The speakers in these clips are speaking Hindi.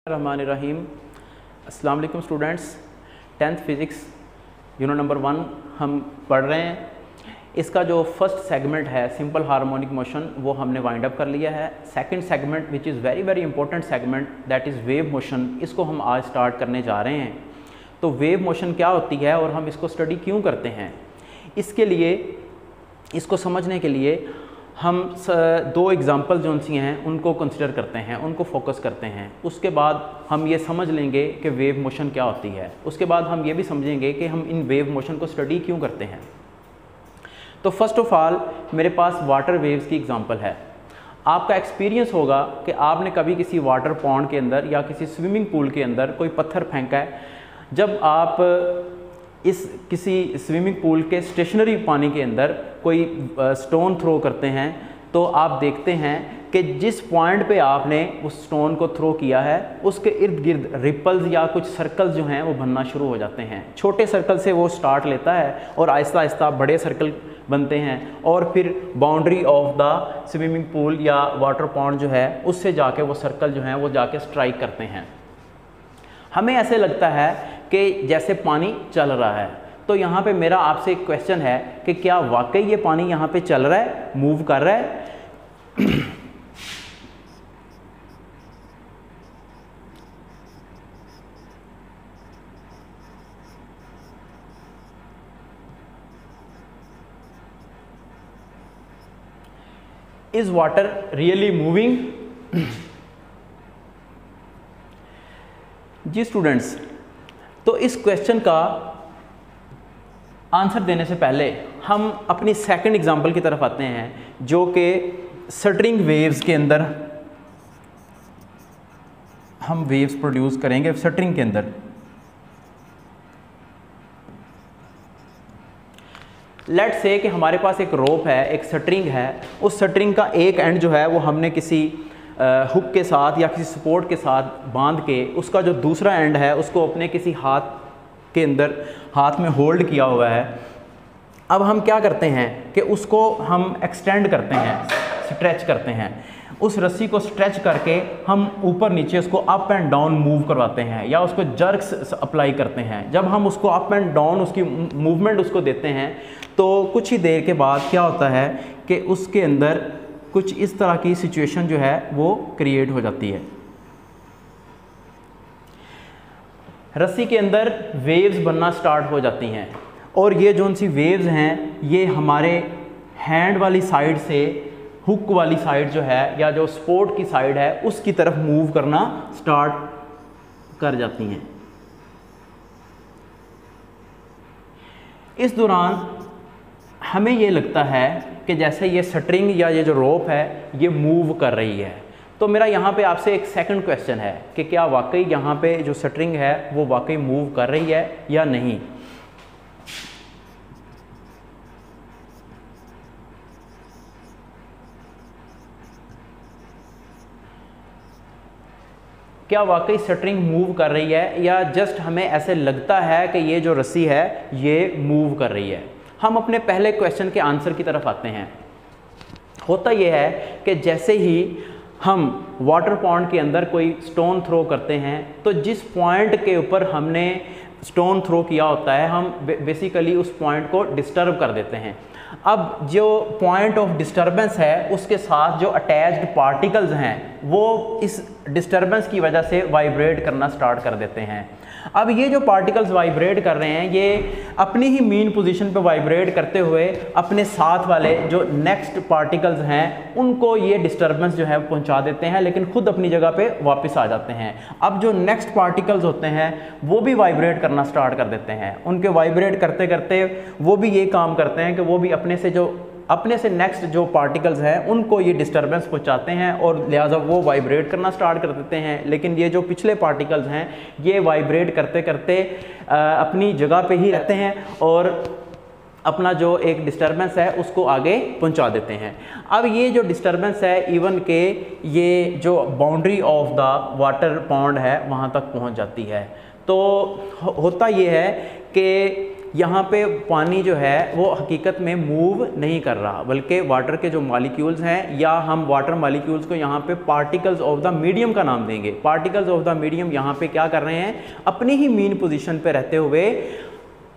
रहमानिर्रहीम। अस्सलाम वालेकुम students. 10th physics unit number 1 हम पढ़ रहे हैं। इसका जो फर्स्ट सेगमेंट है सिंपल हार्मोनिक मोशन वो हमने वाइंड अप कर लिया है। Second segment which is very very important segment that is wave motion, इसको हम आज स्टार्ट करने जा रहे हैं। तो वेव मोशन क्या होती है और हम इसको स्टडी क्यों करते हैं, इसके लिए इसको समझने के लिए हम दो एग्ज़ाम्पल जो सी हैं उनको कंसिडर करते हैं, उनको फोकस करते हैं। उसके बाद हम ये समझ लेंगे कि वेव मोशन क्या होती है। उसके बाद हम ये भी समझेंगे कि हम इन वेव मोशन को स्टडी क्यों करते हैं। तो फर्स्ट ऑफ ऑल मेरे पास वाटर वेव्स की एग्ज़ाम्पल है। आपका एक्सपीरियंस होगा कि आपने कभी किसी वाटर पॉन्ड के अंदर या किसी स्विमिंग पूल के अंदर कोई पत्थर फेंका है। जब आप इस किसी स्विमिंग पूल के स्टेशनरी पानी के अंदर कोई स्टोन थ्रो करते हैं तो आप देखते हैं कि जिस पॉइंट पे आपने उस स्टोन को थ्रो किया है उसके इर्द गिर्द रिपल्स या कुछ सर्कल्स जो हैं वो बनना शुरू हो जाते हैं। छोटे सर्कल से वो स्टार्ट लेता है और आहिस्ता आहिस्ता बड़े सर्कल बनते हैं और फिर boundary of the swimming pool या वाटर पॉन्ड जो है उससे जाके वो सर्कल जो हैं वो जाके स्ट्राइक करते हैं। हमें ऐसे लगता है कि जैसे पानी चल रहा है। तो यहाँ पे मेरा आपसे एक क्वेश्चन है कि क्या वाकई ये पानी यहाँ पे चल रहा है, मूव कर रहा है? Is water really moving? जी स्टूडेंट्स, तो इस क्वेश्चन का आंसर देने से पहले हम अपनी सेकंड एग्जांपल की तरफ आते हैं जो कि स्ट्रिंग वेव्स के अंदर हम वेव्स प्रोड्यूस करेंगे। स्ट्रिंग के अंदर लेट्स से कि हमारे पास एक रोप है, एक स्ट्रिंग है। उस स्ट्रिंग का एक एंड जो है वो हमने किसी हुक के साथ या किसी सपोर्ट के साथ बांध के उसका जो दूसरा एंड है उसको अपने किसी हाथ के अंदर हाथ में होल्ड किया हुआ है। अब हम क्या करते हैं कि उसको हम एक्सटेंड करते हैं, स्ट्रेच करते हैं। उस रस्सी को स्ट्रेच करके हम ऊपर नीचे उसको अप एंड डाउन मूव करवाते हैं या उसको जर्क्स अप्लाई करते हैं। जब हम उसको अप एंड डाउन उसकी मूवमेंट उसको देते हैं तो कुछ ही देर के बाद क्या होता है कि उसके अंदर कुछ इस तरह की सिचुएशन जो है वो क्रिएट हो जाती है। रस्सी के अंदर वेव्स बनना स्टार्ट हो जाती हैं और ये जो सी वेव्स हैं ये हमारे हैंड वाली साइड से हुक वाली साइड जो है या जो सपोर्ट की साइड है उसकी तरफ मूव करना स्टार्ट कर जाती हैं। इस दौरान हमें ये लगता है कि जैसे ये स्ट्रिंग या ये जो रोप है ये मूव कर रही है। तो मेरा यहाँ पे आपसे एक सेकंड क्वेश्चन है कि क्या वाकई यहाँ पे जो स्ट्रिंग है वो वाकई मूव कर रही है या नहीं। क्या वाकई स्ट्रिंग मूव कर रही है या जस्ट हमें ऐसे लगता है कि ये जो रस्सी है ये मूव कर रही है। हम अपने पहले क्वेश्चन के आंसर की तरफ आते हैं। होता यह है कि जैसे ही हम वाटर पॉन्ड के अंदर कोई स्टोन थ्रो करते हैं तो जिस पॉइंट के ऊपर हमने स्टोन थ्रो किया होता है हम बेसिकली उस पॉइंट को डिस्टर्ब कर देते हैं। अब जो पॉइंट ऑफ डिस्टर्बेंस है उसके साथ जो अटैच्ड पार्टिकल्स हैं वो इस डिस्टर्बेंस की वजह से वाइब्रेट करना स्टार्ट कर देते हैं। अब ये जो पार्टिकल्स वाइब्रेट कर रहे हैं ये अपनी ही मीन पोजीशन पे वाइब्रेट करते हुए अपने साथ वाले जो नेक्स्ट पार्टिकल्स हैं उनको ये डिस्टर्बेंस जो है पहुंचा देते हैं, लेकिन खुद अपनी जगह पे वापस आ जाते हैं। अब जो नेक्स्ट पार्टिकल्स होते हैं वो भी वाइब्रेट करना स्टार्ट कर देते हैं। उनके वाइब्रेट करते करते वो भी ये काम करते हैं कि वो भी अपने से नेक्स्ट जो पार्टिकल्स हैं उनको ये डिस्टर्बेंस पहुंचाते हैं और लिहाजा वो वाइब्रेट करना स्टार्ट कर देते हैं। लेकिन ये जो पिछले पार्टिकल्स हैं ये वाइब्रेट करते करते अपनी जगह पे ही रहते हैं और अपना जो एक डिस्टर्बेंस है उसको आगे पहुंचा देते हैं। अब ये जो डिस्टर्बेंस है इवन के ये जो boundary of the water pond है वहाँ तक पहुँच जाती है। तो होता ये है कि यहाँ पे पानी जो है वो हकीकत में मूव नहीं कर रहा, बल्कि वाटर के जो मॉलिक्यूल्स हैं, या हम वाटर मॉलिक्यूल्स को यहाँ पे पार्टिकल्स ऑफ द मीडियम का नाम देंगे। पार्टिकल्स ऑफ द मीडियम यहाँ पे क्या कर रहे हैं, अपनी ही मीन पोजीशन पे रहते हुए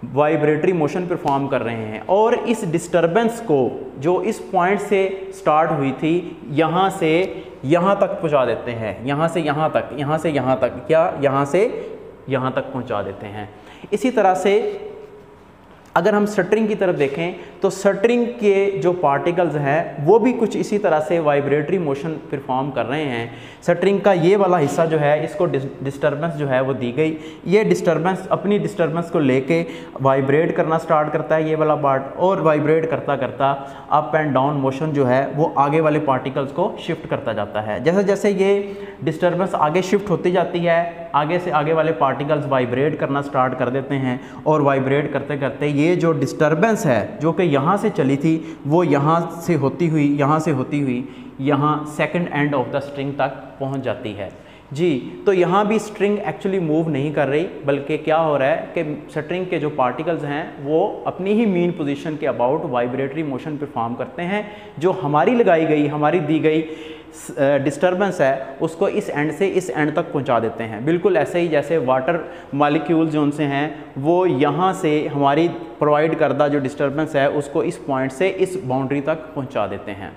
वाइब्रेटरी मोशन परफॉर्म कर रहे हैं, और इस डिस्टरबेंस को जो इस पॉइंट से स्टार्ट हुई थी यहाँ से यहाँ तक पहुँचा देते हैं, यहाँ से यहाँ तक, यहाँ से यहाँ तक, या यहाँ से यहाँ तक पहुँचा देते हैं। इसी तरह से अगर हम शटरिंग की तरफ देखें तो शटरिंग के जो पार्टिकल्स हैं वो भी कुछ इसी तरह से वाइब्रेटरी मोशन परफॉर्म कर रहे हैं। शटरिंग का ये वाला हिस्सा जो है, इसको डिस्टरबेंस जो है वो दी गई, ये डिस्टरबेंस अपनी डिस्टरबेंस को लेके वाइब्रेट करना स्टार्ट करता है ये वाला पार्ट, और वाइब्रेट करता करता अप एंड डाउन मोशन जो है वो आगे वाले पार्टिकल्स को शिफ्ट करता जाता है। जैसे जैसे ये डिस्टरबेंस आगे शिफ्ट होती जाती है, आगे से आगे वाले पार्टिकल्स वाइब्रेट करना स्टार्ट कर देते हैं, और वाइब्रेट करते करते ये जो डिस्टरबेंस है जो कि यहाँ से चली थी वो यहाँ से होती हुई यहाँ second end of the string तक पहुँच जाती है जी। तो यहाँ भी स्ट्रिंग एक्चुअली मूव नहीं कर रही, बल्कि क्या हो रहा है कि स्ट्रिंग के जो पार्टिकल्स हैं वो अपनी ही मीन पोजीशन के अबाउट वाइब्रेटरी मोशन परफॉर्म करते हैं। जो हमारी लगाई गई, हमारी दी गई डिस्टरबेंस है उसको इस एंड से इस एंड तक पहुंचा देते हैं। बिल्कुल ऐसे ही जैसे वाटर मॉलिक्यूल जो उनसे हैं वो यहाँ से हमारी प्रोवाइड करदा जो डिस्टरबेंस है उसको इस पॉइंट से इस बाउंड्री तक पहुंचा देते हैं।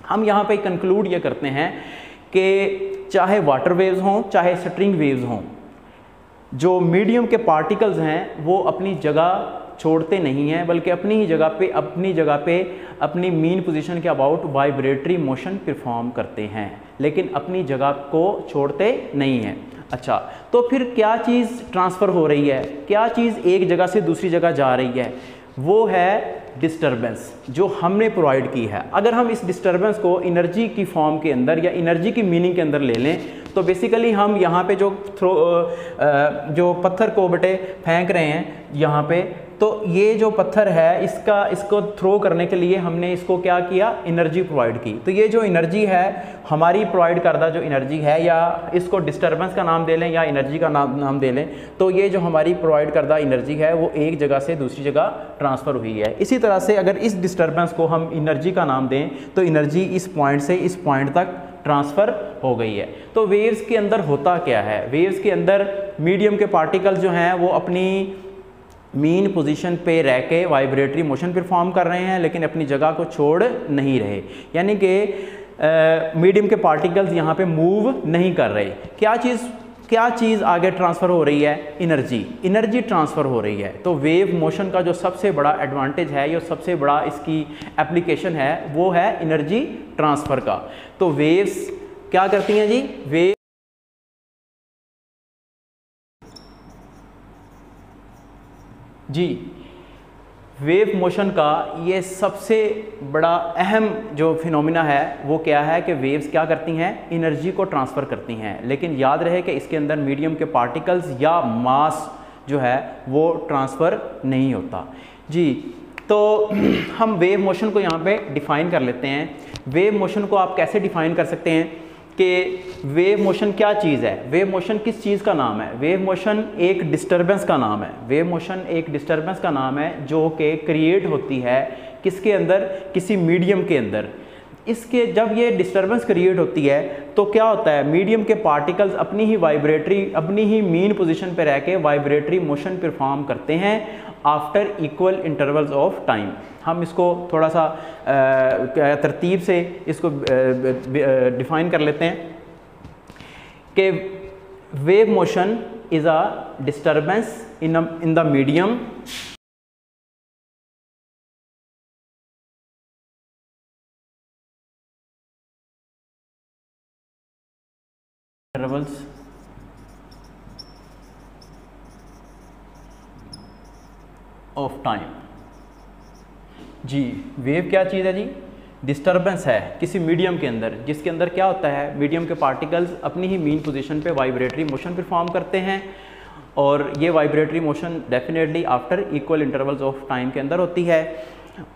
हम यहाँ पे कंक्लूड ये करते हैं कि चाहे वाटर वेव्स हों चाहे स्ट्रिंग वेव्स हों, जो मीडियम के पार्टिकल्स हैं वो अपनी जगह छोड़ते नहीं हैं, बल्कि अपनी ही जगह पे अपनी मीन पोजीशन के अबाउट वाइब्रेटरी मोशन परफॉर्म करते हैं, लेकिन अपनी जगह को छोड़ते नहीं हैं। अच्छा, तो फिर क्या चीज़ ट्रांसफ़र हो रही है, क्या चीज़ एक जगह से दूसरी जगह जा रही है, वो है डिस्टरबेंस जो हमने प्रोवाइड की है। अगर हम इस डिस्टरबेंस को एनर्जी की फॉर्म के अंदर या एनर्जी की मीनिंग के अंदर ले लें तो बेसिकली हम यहाँ पे जो पत्थर को बटे फेंक रहे हैं यहाँ पे, तो ये जो पत्थर है इसको थ्रो करने के लिए हमने इसको क्या किया, एनर्जी प्रोवाइड की। तो ये जो एनर्जी है हमारी प्रोवाइड करदा जो एनर्जी है, या इसको डिस्टरबेंस का नाम दे लें या एनर्जी का नाम दे लें, तो ये जो हमारी प्रोवाइड करदा एनर्जी है वो एक जगह से दूसरी जगह ट्रांसफ़र हुई है। इसी तरह से अगर इस डिस्टरबेंस को हम एनर्जी का नाम दें तो एनर्जी इस पॉइंट से इस पॉइंट तक ट्रांसफ़र हो गई है। तो वेव्स के अंदर होता क्या है, वेव्स के अंदर मीडियम के पार्टिकल्स जो हैं वो अपनी मीन पोजीशन पे रह के वाइब्रेटरी मोशन परफॉर्म कर रहे हैं, लेकिन अपनी जगह को छोड़ नहीं रहे, यानी कि मीडियम के पार्टिकल्स यहाँ पे मूव नहीं कर रहे। क्या चीज़ आगे ट्रांसफ़र हो रही है, एनर्जी ट्रांसफ़र हो रही है। तो वेव मोशन का जो सबसे बड़ा एडवांटेज है, या सबसे बड़ा इसकी एप्लीकेशन है, वो है एनर्जी ट्रांसफ़र का। तो वेव्स क्या करती हैं जी, वेव मोशन का ये सबसे बड़ा अहम जो फिनोमिना है वो क्या है कि वेव्स क्या करती हैं, एनर्जी को ट्रांसफ़र करती हैं। लेकिन याद रहे कि इसके अंदर मीडियम के पार्टिकल्स या मास जो है वो ट्रांसफ़र नहीं होता जी। तो हम वेव मोशन को यहाँ पे डिफ़ाइन कर लेते हैं। वेव मोशन को आप कैसे डिफ़ाइन कर सकते हैं कि वेव मोशन क्या चीज़ है, वेव मोशन किस चीज़ का नाम है। वेव मोशन एक डिस्टरबेंस का नाम है, वेव मोशन एक डिस्टरबेंस का नाम है जो कि क्रिएट होती है किसके अंदर, किसी मीडियम के अंदर। इसके जब ये डिस्टरबेंस क्रिएट होती है तो क्या होता है, मीडियम के पार्टिकल्स अपनी ही मीन पोजीशन पे रह के वाइब्रेटरी मोशन परफॉर्म करते हैं after equal intervals of time. हम इसको थोड़ा सा तरतीब से इसको डिफाइन कर लेते हैं कि wave motion is a disturbance in the medium intervals of time. जी, वेव क्या चीज़ है जी, डिस्टरबेंस है किसी मीडियम के अंदर, जिसके अंदर क्या होता है, मीडियम के पार्टिकल्स अपनी ही मीन पोजीशन पे वाइब्रेटरी मोशन परफॉर्म करते हैं, और ये vibratory motion definitely after equal intervals of time के अंदर होती है।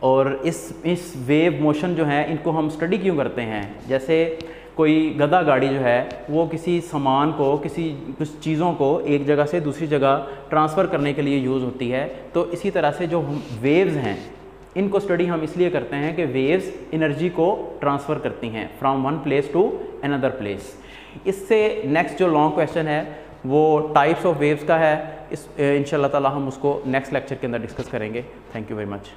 और इस वेव मोशन जो है इनको हम स्टडी क्यों करते हैं, जैसे कोई गधा गाड़ी जो है वो किसी सामान को, कुछ चीज़ों को एक जगह से दूसरी जगह ट्रांसफ़र करने के लिए यूज़ होती है। तो इसी तरह से जो वेव्स हैं इनको स्टडी हम इसलिए करते हैं कि वेव्स एनर्जी को ट्रांसफ़र करती हैं from one place to another place. इससे नेक्स्ट जो लॉन्ग क्वेश्चन है वो टाइप्स ऑफ वेव्स का है। इंशाल्लाह ताला हम उसको नेक्स्ट लेक्चर के अंदर डिस्कस करेंगे। Thank you very much.